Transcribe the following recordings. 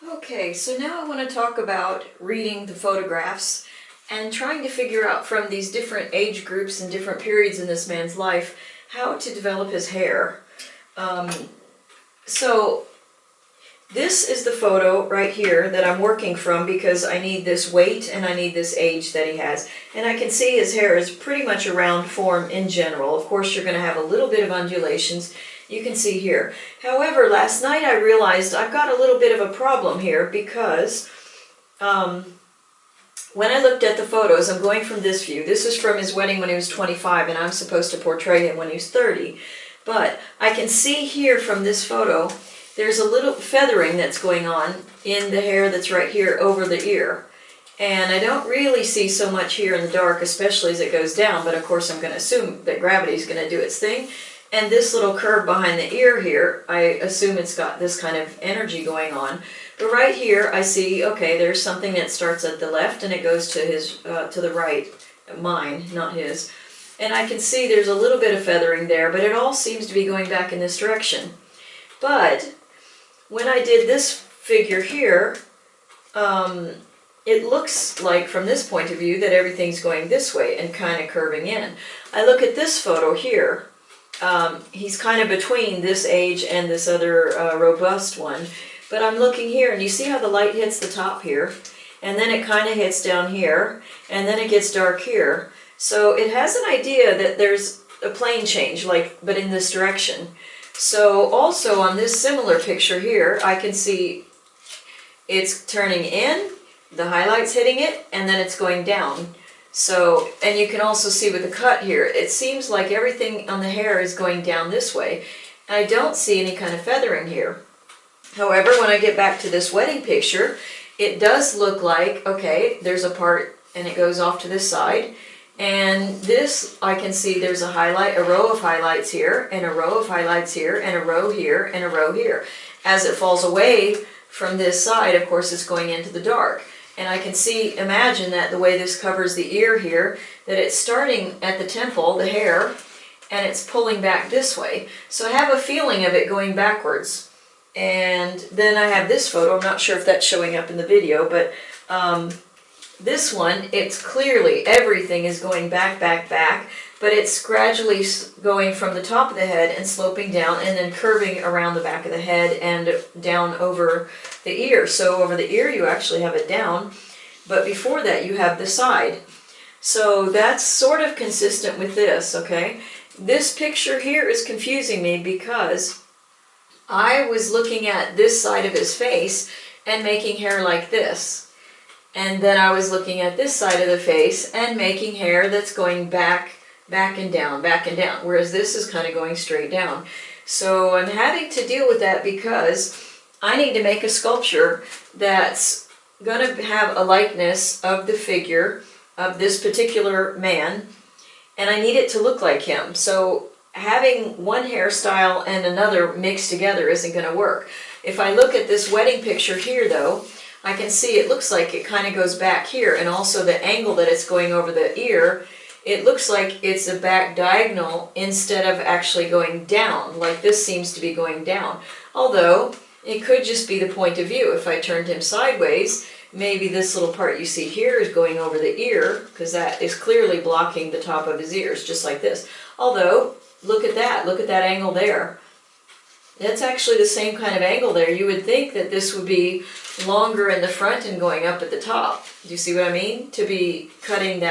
Okay, so now I want to talk about reading the photographs and trying to figure out from these different age groups and different periods in this man's life how to develop his hair. So this is the photo right here that I'm working from because I need this weight and I need this age that he has. And I can see his hair is pretty much a round form in general. Of course, you're going to have a little bit of undulations. You can see here. However, last night I realized I've got a little bit of a problem here because when I looked at the photos, I'm going from this view. This is from his wedding when he was 25 and I'm supposed to portray him when he was 30. But I can see here from this photo there's a little feathering that's going on in the hair that's right here over the ear. And I don't really see so much here in the dark, especially as it goes down, but of course I'm going to assume that gravity is going to do its thing. And this little curve behind the ear here, I assume it's got this kind of energy going on. But right here I see, okay, there's something that starts at the left and it goes to his, to the right, mine, not his. And I can see there's a little bit of feathering there, but it all seems to be going back in this direction. But when I did this figure here, it looks like from this point of view that everything's going this way and kind of curving in. I look at this photo here. He's kind of between this age and this other robust one. But I'm looking here and you see how the light hits the top here and then it kind of hits down here and then it gets dark here. So it has an idea that there's a plane change, but in this direction. So also on this similar picture here, I can see it's turning in, the highlight's hitting it, and then it's going down. So, and you can also see with the cut here, it seems like everything on the hair is going down this way. I don't see any kind of feathering here. However, when I get back to this wedding picture, it does look like, okay, there's a part and it goes off to this side. And this, I can see there's a highlight, a row of highlights here, and a row of highlights here, and a row here, and a row here. As it falls away from this side, of course, it's going into the dark. And I can see, imagine that the way this covers the ear here, that it's starting at the temple, the hair, and it's pulling back this way. So I have a feeling of it going backwards. And then I have this photo, I'm not sure if that's showing up in the video, but this one, it's clearly everything is going back, but it's gradually going from the top of the head and sloping down and then curving around the back of the head and down over the ear. So over the ear you actually have it down, but before that you have the side. So that's sort of consistent with this, okay? This picture here is confusing me because I was looking at this side of his face and making hair like this. And then I was looking at this side of the face and making hair that's going back and down, whereas this is kind of going straight down. So I'm having to deal with that because I need to make a sculpture that's going to have a likeness of the figure of this particular man, and I need it to look like him. So having one hairstyle and another mixed together isn't going to work. If I look at this wedding picture here, though, I can see it looks like it kind of goes back here, and also the angle that it's going over the ear, it looks like it's a back diagonal instead of actually going down, like this seems to be going down. Although, it could just be the point of view. If I turned him sideways, maybe this little part you see here is going over the ear, because that is clearly blocking the top of his ears, just like this. Although, look at that angle there. That's actually the same kind of angle there. You would think that this would be longer in the front and going up at the top. Do you see what I mean? To be cutting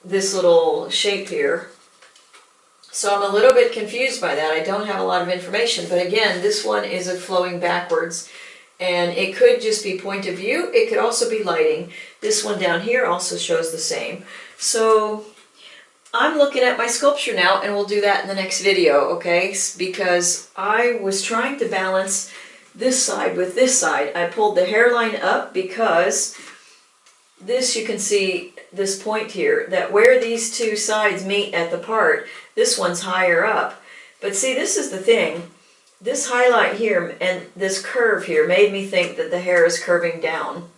this little shape here. So I'm a little bit confused by that. I don't have a lot of information, but again, this one is flowing backwards, and it could just be point of view. It could also be lighting. This one down here also shows the same. So I'm looking at my sculpture now, and we'll do that in the next video, okay? Because I was trying to balance this side with this side. I pulled the hairline up because this, you can see this point here, that where these two sides meet at the part, this one's higher up. But see, this is the thing. This highlight here and this curve here made me think that the hair is curving down.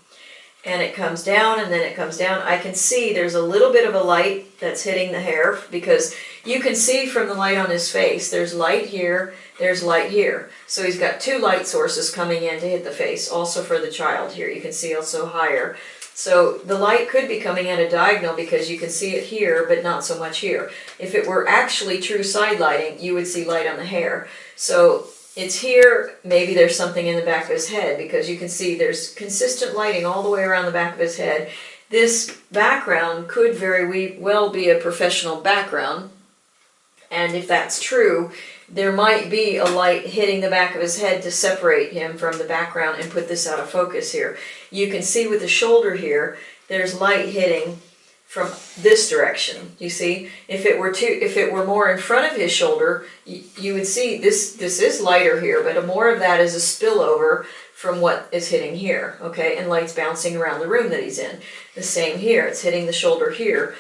and it comes down and then it comes down. I can see there's a little bit of a light that's hitting the hair, because you can see from the light on his face, there's light here, there's light here. So he's got two light sources coming in to hit the face, also for the child here. You can see also higher. So the light could be coming at a diagonal because you can see it here, but not so much here. If it were actually true side lighting, you would see light on the hair. So it's here, maybe there's something in the back of his head, because you can see there's consistent lighting all the way around the back of his head. This background could very well be a professional background, and if that's true, there might be a light hitting the back of his head to separate him from the background and put this out of focus here. You can see with the shoulder here, there's light hitting from this direction. You see, if it were more in front of his shoulder, you would see this is lighter here, but more of that is a spillover from what is hitting here, okay? And light's bouncing around the room that he's in. The same here, it's hitting the shoulder here.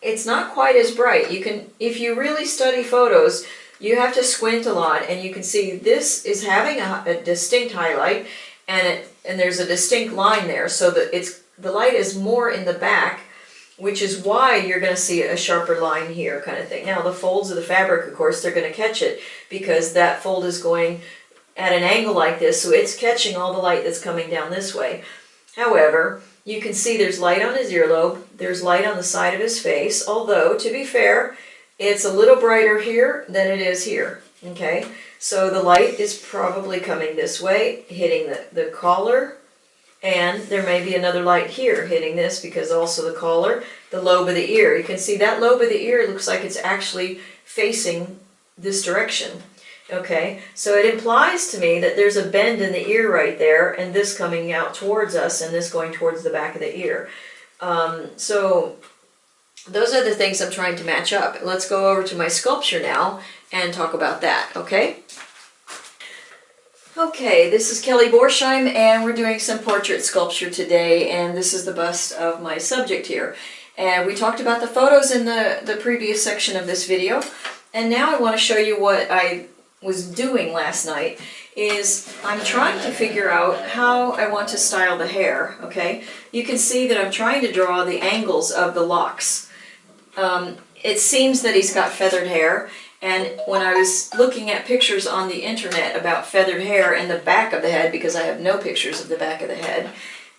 It's not quite as bright. You can, if you really study photos, you have to squint a lot, and you can see this is having a distinct highlight, and there's a distinct line there, so that the light is more in the back, which is why you're going to see a sharper line here, kind of thing. Now the folds of the fabric, of course, they're going to catch it, because that fold is going at an angle like this, so it's catching all the light that's coming down this way. However, you can see there's light on his earlobe, there's light on the side of his face, although, to be fair, it's a little brighter here than it is here, okay? So the light is probably coming this way, hitting the collar, and there may be another light here hitting this, because also the collar, the lobe of the ear. You can see that lobe of the ear looks like it's actually facing this direction, okay? So it implies to me that there's a bend in the ear right there, and this coming out towards us, and this going towards the back of the ear. So those are the things I'm trying to match up. Let's go over to my sculpture now and talk about that, okay? Okay, this is Kelly Borsheim, and we're doing some portrait sculpture today, and this is the bust of my subject here. And we talked about the photos in the previous section of this video, and now I want to show you what I was doing last night. Is I'm trying to figure out how I want to style the hair, okay? You can see that I'm trying to draw the angles of the locks. It seems that he's got feathered hair, and when I was looking at pictures on the internet about feathered hair and the back of the head, because I have no pictures of the back of the head,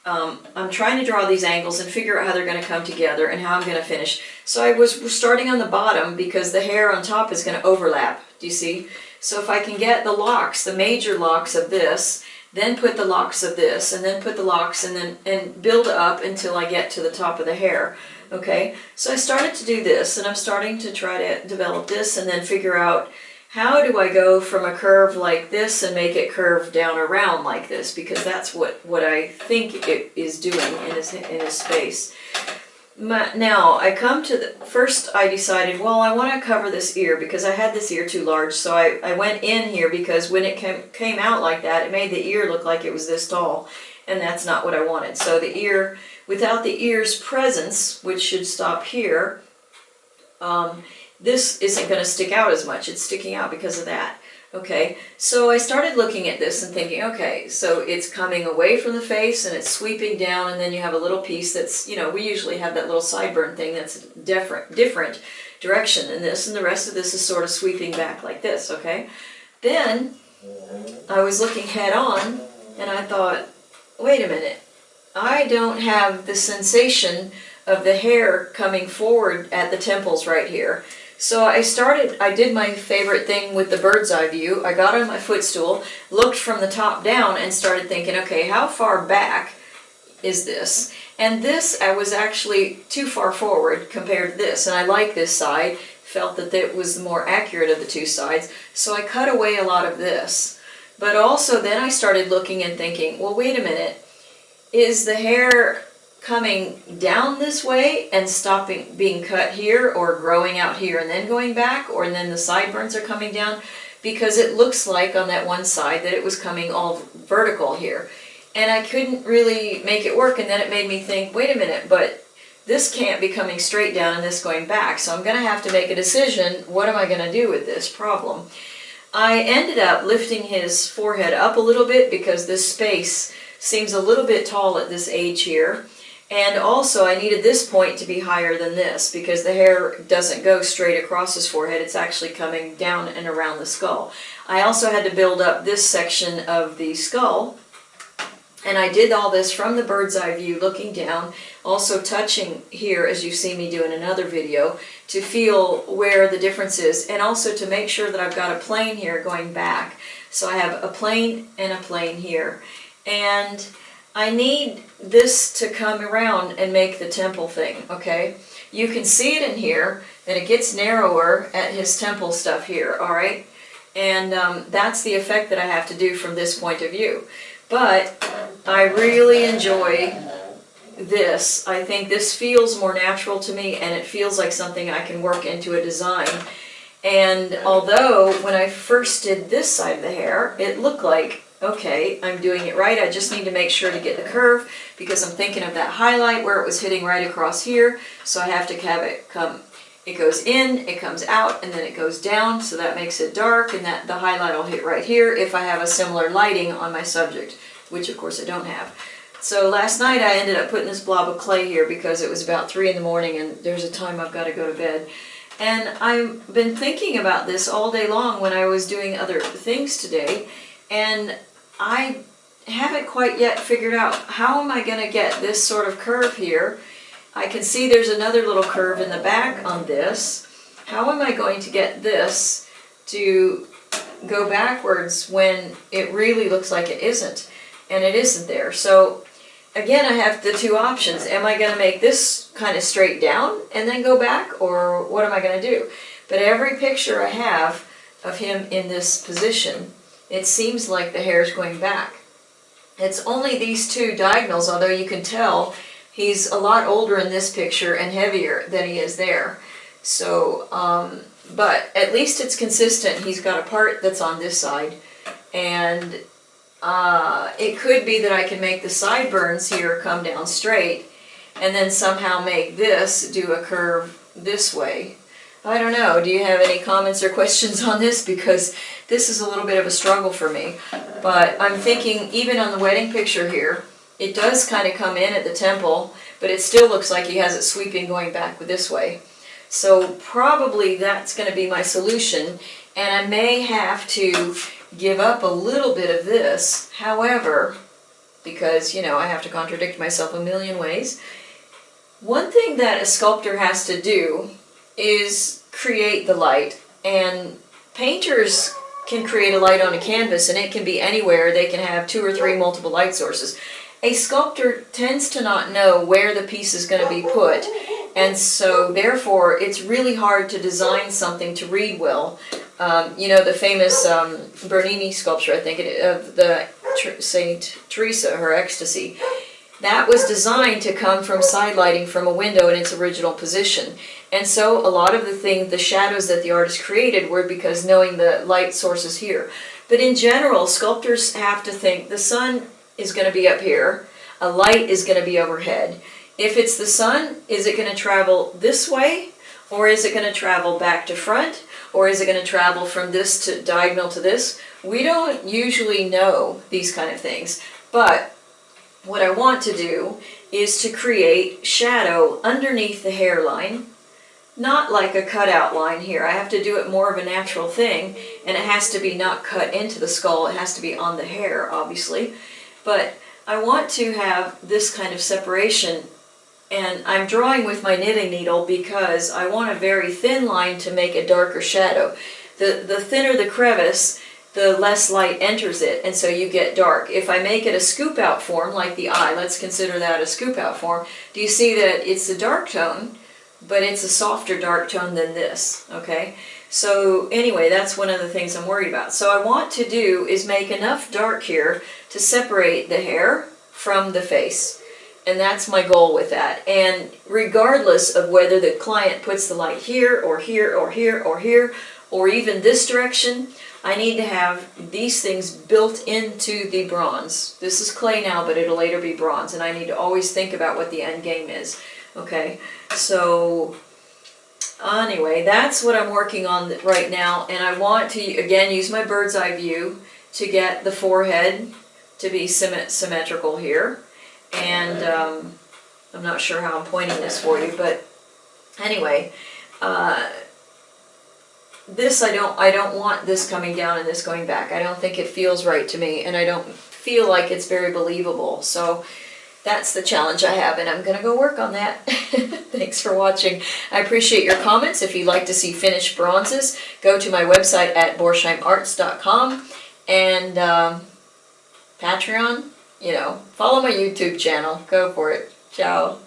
I'm trying to draw these angles and figure out how they're going to come together and how I'm going to finish. So I was starting on the bottom because the hair on top is going to overlap, do you see? So if I can get the locks, the major locks of this, then put the locks of this, and then put the locks, and build up until I get to the top of the hair. Okay, so I started to do this, and I'm starting to try to develop this and then figure out how do I go from a curve like this and make it curve down around like this, because that's what I think it is doing in his face. Now, I come to first I decided, well, I want to cover this ear because I had this ear too large, so I went in here because when it came out like that, it made the ear look like it was this tall, and that's not what I wanted. So the ear, without the ear's presence, which should stop here, this isn't going to stick out as much. It's sticking out because of that. Okay, so I started looking at this and thinking, okay, so it's coming away from the face and it's sweeping down, and then you have a little piece that's, you know, we usually have that little sideburn thing that's different direction than this, and the rest of this is sort of sweeping back like this, okay? Then I was looking head on and I thought, wait a minute, I don't have the sensation of the hair coming forward at the temples right here. So I did my favorite thing with the bird's eye view. I got on my footstool, looked from the top down, and started thinking, okay, how far back is this? And this, I was actually too far forward compared to this, and I like this side, felt that it was the more accurate of the two sides, so I cut away a lot of this. But also then I started looking and thinking, well, wait a minute, is the hair coming down this way and stopping, being cut here, or growing out here and then going back, or then the sideburns are coming down? Because it looks like on that one side that it was coming all vertical here. And I couldn't really make it work, and then it made me think, wait a minute, but this can't be coming straight down and this going back, so I'm going to have to make a decision. What am I going to do with this problem? I ended up lifting his forehead up a little bit because this space seems a little bit tall at this age here. And also I needed this point to be higher than this because the hair doesn't go straight across his forehead, it's actually coming down and around the skull. I also had to build up this section of the skull, and I did all this from the bird's eye view looking down, also touching here as you see me do in another video to feel where the difference is, and also to make sure that I've got a plane here going back. So I have a plane and a plane here. And I need this to come around and make the temple thing, okay? You can see it in here, that it gets narrower at his temple stuff here, all right? And that's the effect that I have to do from this point of view. But I really enjoy this. I think this feels more natural to me, and it feels like something I can work into a design. And although when I first did this side of the hair, it looked like, okay, I'm doing it right, I just need to make sure to get the curve because I'm thinking of that highlight where it was hitting right across here, so I have to have it come, it goes in, it comes out, and then it goes down, so that makes it dark, and that the highlight will hit right here if I have a similar lighting on my subject, which of course I don't have. So last night I ended up putting this blob of clay here because it was about 3 in the morning and there's a time I've got to go to bed. And I've been thinking about this all day long when I was doing other things today, and I haven't quite yet figured out how am I going to get this sort of curve here. I can see there's another little curve in the back on this. How am I going to get this to go backwards when it really looks like it isn't? And it isn't there. So again, I have the two options. Am I going to make this kind of straight down and then go back, or what am I going to do? But every picture I have of him in this position, it seems like the hair is going back. It's only these two diagonals, although you can tell he's a lot older in this picture and heavier than he is there. So, but at least it's consistent. He's got a part that's on this side, and it could be that I can make the sideburns here come down straight and then somehow make this do a curve this way. I don't know. Do you have any comments or questions on this? Because this is a little bit of a struggle for me. But I'm thinking even on the wedding picture here, it does kind of come in at the temple, but it still looks like he has it sweeping going back this way. So probably that's going to be my solution, and I may have to give up a little bit of this. However, because, you know, I have to contradict myself a million ways, one thing that a sculptor has to do is create the light, and painters can create a light on a canvas and it can be anywhere. They can have 2 or 3 multiple light sources. A sculptor tends to not know where the piece is going to be put, and so therefore it's really hard to design something to read well. You know, the famous Bernini sculpture, I think, of the Saint Teresa, her ecstasy, that was designed to come from side lighting from a window in its original position. And so a lot of the shadows that the artist created were because knowing the light sources here. But in general, sculptors have to think the sun is going to be up here, a light is going to be overhead. If it's the sun, is it going to travel this way, or is it going to travel back to front, or is it going to travel from this to diagonal to this? We don't usually know these kind of things, but what I want to do is to create shadow underneath the hairline, not like a cutout line here. I have to do it more of a natural thing, and it has to be not cut into the skull, it has to be on the hair, obviously. But I want to have this kind of separation, and I'm drawing with my knitting needle because I want a very thin line to make a darker shadow. The thinner the crevice, the less light enters it, and so you get dark. If I make it a scoop out form, like the eye, let's consider that a scoop out form, do you see that it's a dark tone, but it's a softer dark tone than this, okay? So anyway, that's one of the things I'm worried about. So I want to do is make enough dark here to separate the hair from the face. And that's my goal with that. And regardless of whether the client puts the light here, or here, or here, or here, or even this direction, I need to have these things built into the bronze. This is clay now, but it'll later be bronze, and I need to always think about what the end game is. Okay, so anyway, that's what I'm working on right now, and I want to, again, use my bird's eye view to get the forehead to be symmetrical here. And I'm not sure how I'm pointing this for you, but anyway, this I don't want this coming down and this going back. I don't think it feels right to me, and I don't feel like it's very believable. So that's the challenge I have, and I'm gonna go work on that. Thanks for watching. I appreciate your comments. If you'd like to see finished bronzes, go to my website at borsheimarts.com, and Patreon, follow my YouTube channel. Go for it. Ciao.